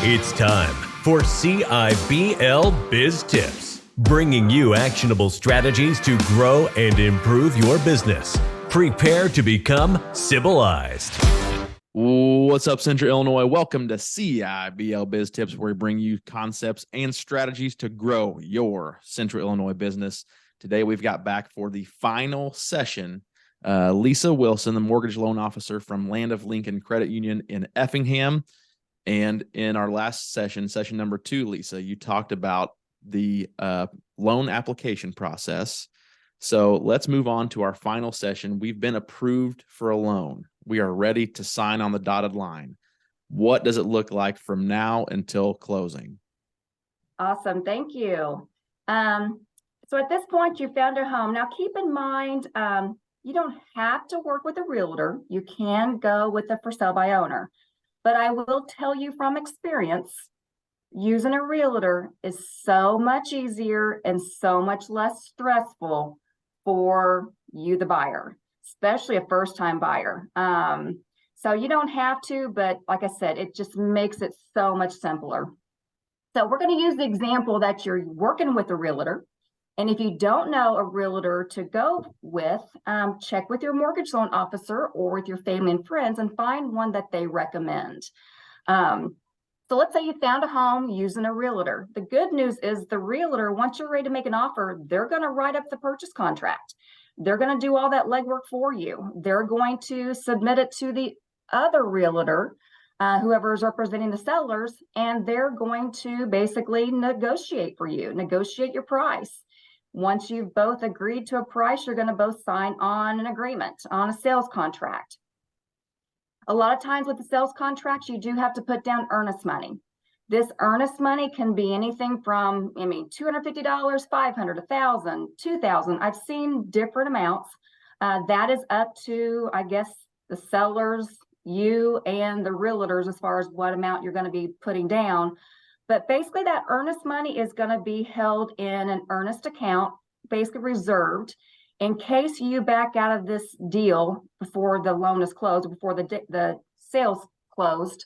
It's time for CIBL Biz Tips, bringing you actionable strategies to grow and improve your business. Prepare to become civilized. What's up, Central Illinois? Welcome to CIBL Biz Tips, where we bring you concepts and strategies to grow your Central Illinois business. Today, we've got back for the final session, Lisa Wilson, the mortgage loan officer from Land of Lincoln Credit Union in Effingham. And in our last session, session number 2, Lisa, you talked about the loan application process. So let's move on to our final session. We've been approved for a loan. We are ready to sign on the dotted line. What does it look like from now until closing? Awesome. Thank you. So at this point, you found a home. Now, keep in mind, you don't have to work with a realtor. You can go with a for sale by owner. But I will tell you from experience, using a realtor is so much easier and so much less stressful for you, the buyer, especially a first-time buyer. So you don't have to, but like I said, it just makes it so much simpler. So we're going to use the example that you're working with a realtor. And if you don't know a realtor to go with, check with your mortgage loan officer or with your family and friends and find one that they recommend. So let's say you found a home using a realtor. The good news is the realtor, once you're ready to make an offer, they're going to write up the purchase contract. They're going to do all that legwork for you. They're going to submit it to the other realtor, whoever is representing the sellers, and they're going to basically negotiate for you, negotiate your price. Once you've both agreed to a price, you're going to both sign on an agreement, on a sales contract. A lot of times with the sales contracts, you do have to put down earnest money. This earnest money can be anything from, $250, $500, $1,000, $2,000. I've seen different amounts. That is up to, I guess, the sellers, you, and the realtors as far as what amount you're going to be putting down. But basically that earnest money is going to be held in an earnest account, basically reserved, in case you back out of this deal before the loan is closed, before the sales closed.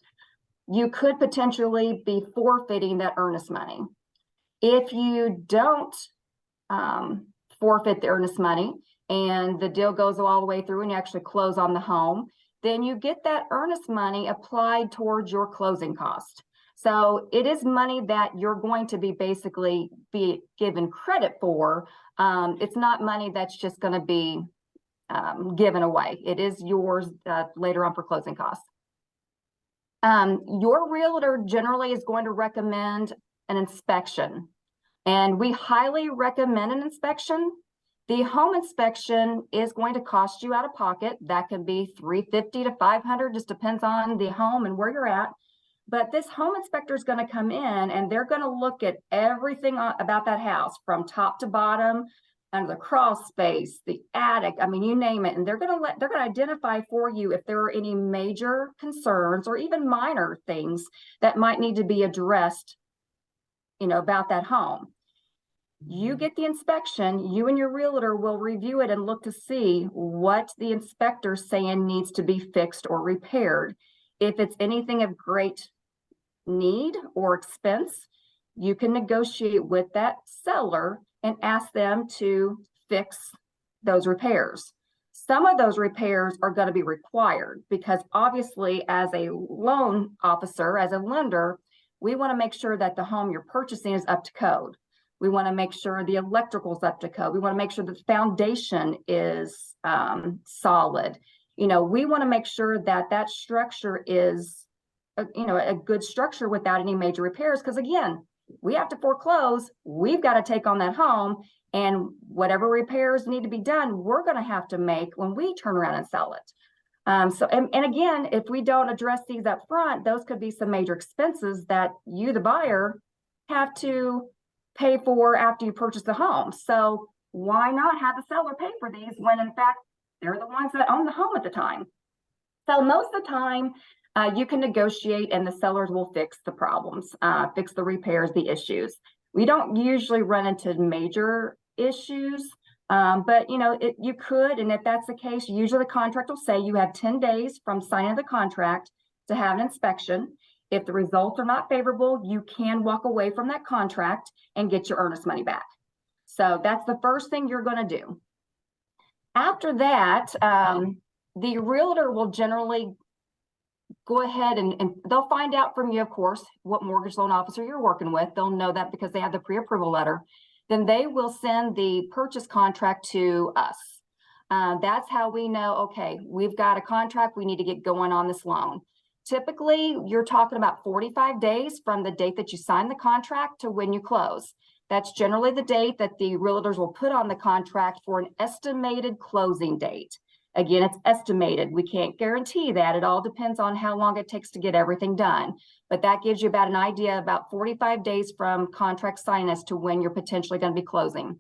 You could potentially be forfeiting that earnest money. If you don't forfeit the earnest money and the deal goes all the way through and you actually close on the home, then you get that earnest money applied towards your closing cost. So it is money that you're going to be basically be given credit for. It's not money that's just going to be given away. It is yours later on for closing costs. Your realtor generally is going to recommend an inspection, and we highly recommend an inspection. The home inspection is going to cost you out of pocket. That can be $350 to $500, just depends on the home and where you're at. But this home inspector is going to come in and they're going to look at everything about that house from top to bottom, under the crawl space, the attic, you name it. And they're going to identify for you if there are any major concerns or even minor things that might need to be addressed, about that home. You get the inspection, you and your realtor will review it and look to see what the inspector's saying needs to be fixed or repaired. If it's anything of great need or expense, you can negotiate with that seller and ask them to fix those repairs. Some of those repairs are going to be required because obviously as a loan officer, as a lender, we want to make sure that the home you're purchasing is up to code. We want to make sure the electrical is up to code. We want to make sure the foundation is solid. We want to make sure that that structure is, a good structure without any major repairs. Because again, we have to foreclose. We've got to take on that home, and whatever repairs need to be done, we're going to have to make when we turn around and sell it. And again, if we don't address these up front, those could be some major expenses that you, the buyer, have to pay for after you purchase the home. So why not have the seller pay for these when in fact they're the ones that own the home at the time? So most of the time, you can negotiate and the sellers will fix the problems, fix the repairs, the issues. We don't usually run into major issues, but you could, and if that's the case, usually the contract will say you have 10 days from signing the contract to have an inspection. If the results are not favorable, you can walk away from that contract and get your earnest money back. So that's the first thing you're going to do. After that, the realtor will generally go ahead and they'll find out from you, of course, what mortgage loan officer you're working with. They'll know that because they have the pre-approval letter. Then they will send the purchase contract to us. That's how we know, okay, we've got a contract, we need to get going on this loan. Typically, you're talking about 45 days from the date that you sign the contract to when you close. That's generally the date that the realtors will put on the contract for an estimated closing date. Again, it's estimated. We can't guarantee that. It all depends on how long it takes to get everything done. But that gives you about an idea about 45 days from contract sign as to when you're potentially going to be closing.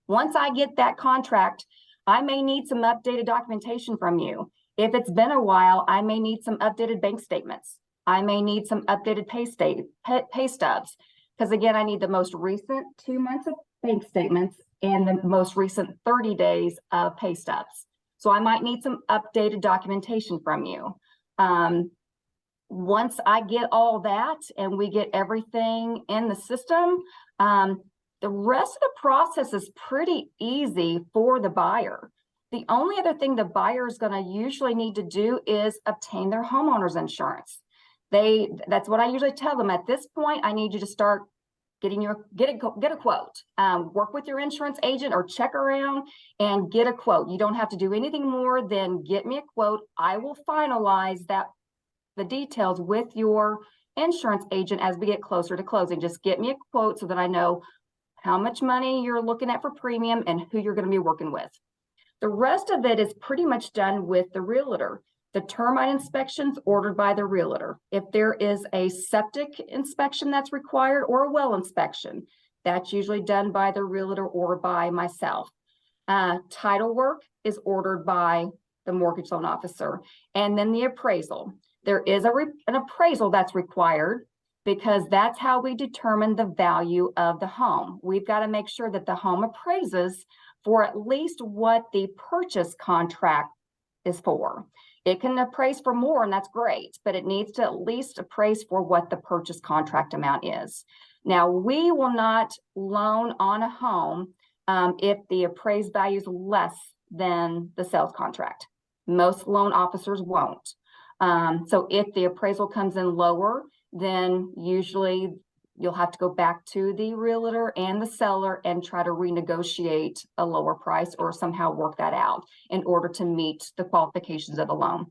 Once I get that contract, I may need some updated documentation from you. If it's been a while, I may need some updated bank statements. I may need some updated pay stubs. Because again, I need the most recent 2 months of bank statements and the most recent 30 days of pay stubs. So I might need some updated documentation from you. Once I get all that and we get everything in the system, the rest of the process is pretty easy for the buyer. The only other thing the buyer is going to usually need to do is obtain their homeowner's insurance. That's what I usually tell them. At this point, I need you to start get a quote. Work with your insurance agent or check around and get a quote. You don't have to do anything more than get me a quote. I will finalize the details with your insurance agent as we get closer to closing. Just get me a quote so that I know how much money you're looking at for premium and who you're going to be working with. The rest of it is pretty much done with the realtor. The termite inspections ordered by the realtor. If there is a septic inspection that's required or a well inspection, that's usually done by the realtor or by myself. Title work is ordered by the mortgage loan officer. And then the appraisal. There is an appraisal that's required because that's how we determine the value of the home. We've got to make sure that the home appraises for at least what the purchase contract is for. It can appraise for more, and that's great, but it needs to at least appraise for what the purchase contract amount is. Now, we will not loan on a home if the appraised value is less than the sales contract. Most loan officers won't. So if the appraisal comes in lower, then usually you'll have to go back to the realtor and the seller and try to renegotiate a lower price or somehow work that out in order to meet the qualifications of the loan.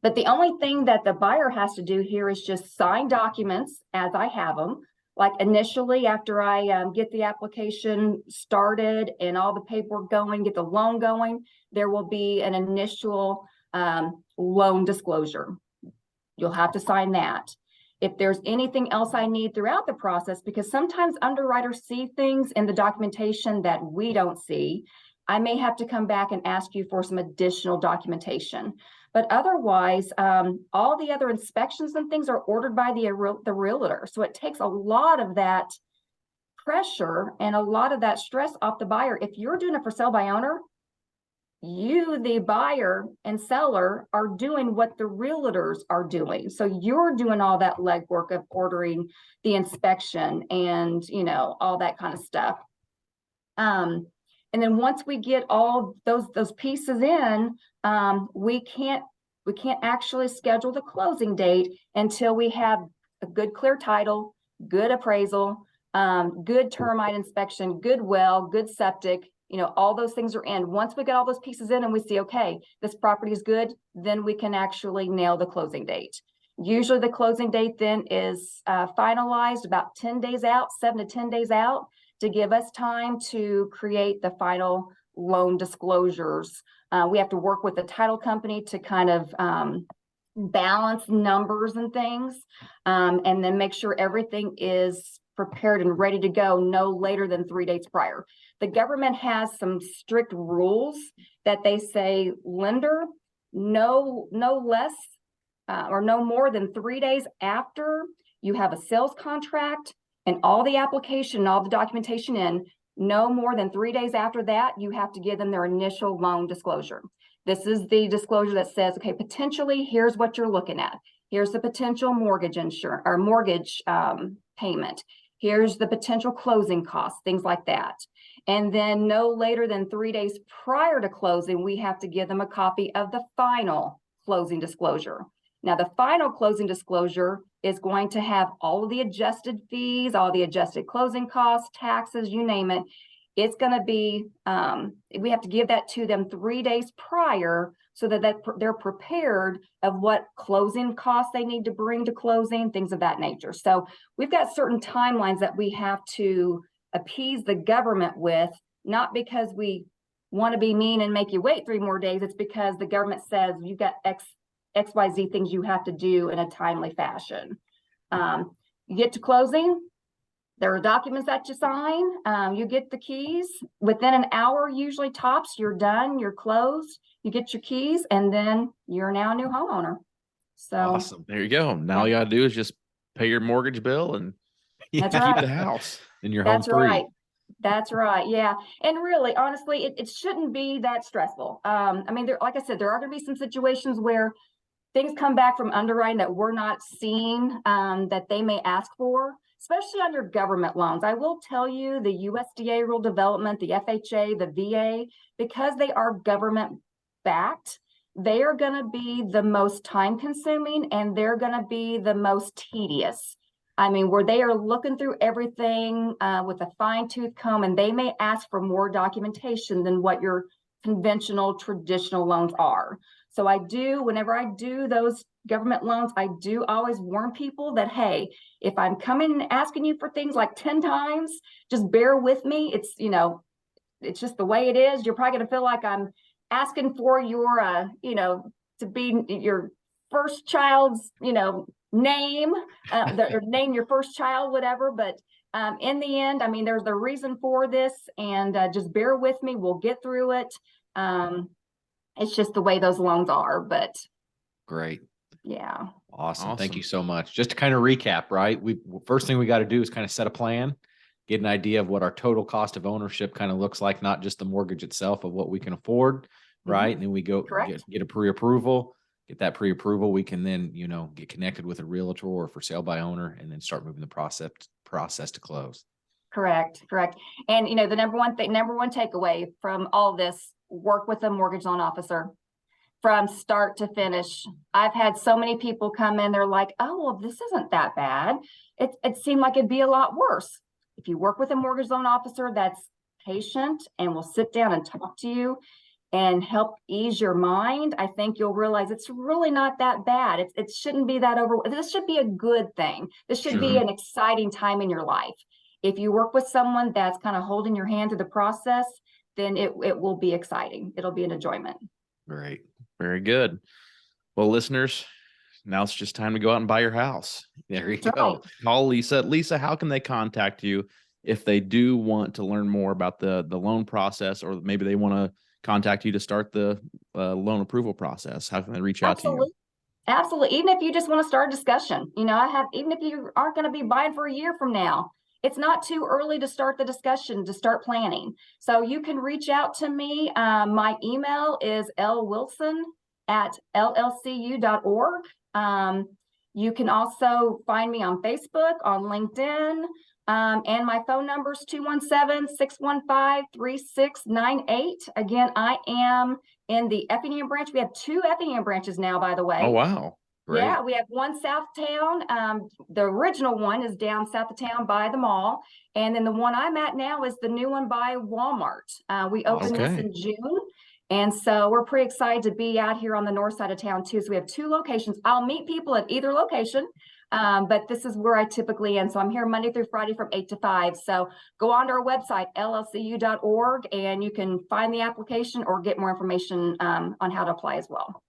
But the only thing that the buyer has to do here is just sign documents as I have them. Like initially, after I get the application started and all the paperwork going, get the loan going, there will be an initial loan disclosure. You'll have to sign that. If there's anything else I need throughout the process, because sometimes underwriters see things in the documentation that we don't see, I may have to come back and ask you for some additional documentation. But otherwise, all the other inspections and things are ordered by the realtor. So it takes a lot of that pressure and a lot of that stress off the buyer. If you're doing it for sale by owner, you, the buyer and seller, are doing what the realtors are doing. So you're doing all that legwork of ordering the inspection and, you know, all that kind of stuff. And then once we get all those pieces in, we can't actually schedule the closing date until we have a good clear title, good appraisal, good termite inspection, good well, good septic. You know, all those things are in. Once we get all those pieces in and we see, okay, this property is good, then we can actually nail the closing date. Usually the closing date then is finalized about 10 days out, 7 to 10 days out, to give us time to create the final loan disclosures. We have to work with the title company to kind of balance numbers and things, and then make sure everything is prepared and ready to go no later than 3 days prior. The government has some strict rules that they say lender no less or no more than 3 days after you have a sales contract and all the application and all the documentation in, no more than 3 days after that, you have to give them their initial loan disclosure. This is the disclosure that says, okay, potentially here's what you're looking at. Here's the potential mortgage insurance or mortgage payment. Here's the potential closing costs, things like that. And then no later than 3 days prior to closing, we have to give them a copy of the final closing disclosure. Now, the final closing disclosure is going to have all of the adjusted fees, all the adjusted closing costs, taxes, you name it. It's going to be, we have to give that to them 3 days prior so that they're prepared of what closing costs they need to bring to closing, things of that nature. So we've got certain timelines that we have to appease the government with, not because we want to be mean and make you wait 3 more days. It's because the government says you've got XYZ things you have to do in a timely fashion. You get to closing, there are documents that you sign, you get the keys. Within an hour, usually tops, you're done, you're closed, you get your keys, and then you're now a new homeowner. So awesome. There you go. Now all you got to do is just pay your mortgage bill and That's keep right. the house and you're home That's free. right. That's right. Yeah. And really, honestly, it shouldn't be that stressful. I mean, like I said, there are going to be some situations where things come back from underwriting that we're not seeing that they may ask for, especially on your government loans. I will tell you the USDA rural development, the FHA, the VA, because they are government backed, they are going to be the most time consuming and they're going to be the most tedious. I mean, where they are looking through everything with a fine tooth comb, and they may ask for more documentation than what your conventional traditional loans are. So whenever I do those government loans, I do always warn people that, hey, if I'm coming and asking you for things like 10 times, just bear with me. It's, it's just the way it is. You're probably going to feel like I'm asking for your, to be your first child's, name, or name your first child, whatever. But in the end, I mean, there's a reason for this, and just bear with me. We'll get through it. It's just the way those loans are, but great. Yeah. Awesome. Thank you so much. Just to kind of recap, right? First thing we got to do is kind of set a plan, get an idea of what our total cost of ownership kind of looks like, not just the mortgage itself, of what we can afford, right? And then we go get a pre-approval, get that pre-approval. We can then, get connected with a realtor or for sale by owner, and then start moving the process to close. Correct. And the number one takeaway from all this: work with a mortgage loan officer from start to finish. I've had so many people come in, they're like, oh, well, this isn't that bad. It seemed like it'd be a lot worse. If you work with a mortgage loan officer that's patient and will sit down and talk to you and help ease your mind, I think you'll realize it's really not that bad. It shouldn't be that this should be a good thing. This should be an exciting time in your life. If you work with someone that's kind of holding your hand through the process, then it will be exciting. It'll be an enjoyment. Great. Very good. Well, listeners, now it's just time to go out and buy your house. There you go. Right. Call Lisa. Lisa, how can they contact you if they do want to learn more about the loan process, or maybe they want to contact you to start the loan approval process? How can they reach out to you? Absolutely. Even if you just want to start a discussion, even if you aren't going to be buying for a year from now, it's not too early to start the discussion, to start planning. So you can reach out to me. My email is lwilson@llcu.org. You can also find me on Facebook, on LinkedIn, and my phone number is 217-615-3698. Again, I am in the Effingham branch. We have 2 Effingham branches now, by the way. Oh, wow. Great. Yeah, we have one south town. The original one is down south of town by the mall. And then the one I'm at now is the new one by Walmart. We opened this in June. And so we're pretty excited to be out here on the north side of town too. So we have 2 locations. I'll meet people at either location, but this is where I typically am. So I'm here Monday through Friday from 8 to 5. So go on to our website, llcu.org, and you can find the application or get more information on how to apply as well.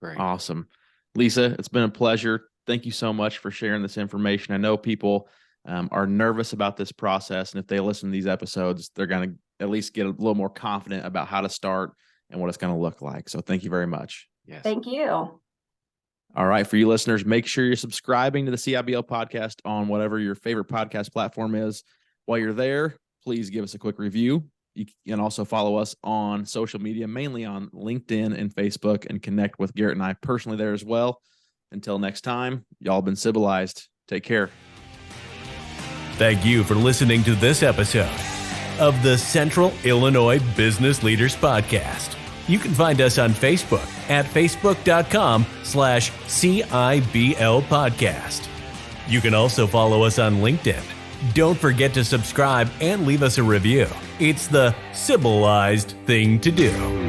Great. Awesome. Lisa, it's been a pleasure. Thank you so much for sharing this information. I know people are nervous about this process, and if they listen to these episodes, they're going to at least get a little more confident about how to start and what it's going to look like. So thank you very much. Yes. Thank you. All right. For you listeners, make sure you're subscribing to the CIBL podcast on whatever your favorite podcast platform is. While you're there, please give us a quick review. You can also follow us on social media, mainly on LinkedIn and Facebook, and connect with Garrett and I personally there as well. Until next time, y'all been civilized. Take care. Thank you for listening to this episode of the Central Illinois Business Leaders Podcast. You can find us on Facebook at facebook.com/CIBL podcast. You can also follow us on LinkedIn. Don't forget to subscribe and leave us a review. It's the civilized thing to do.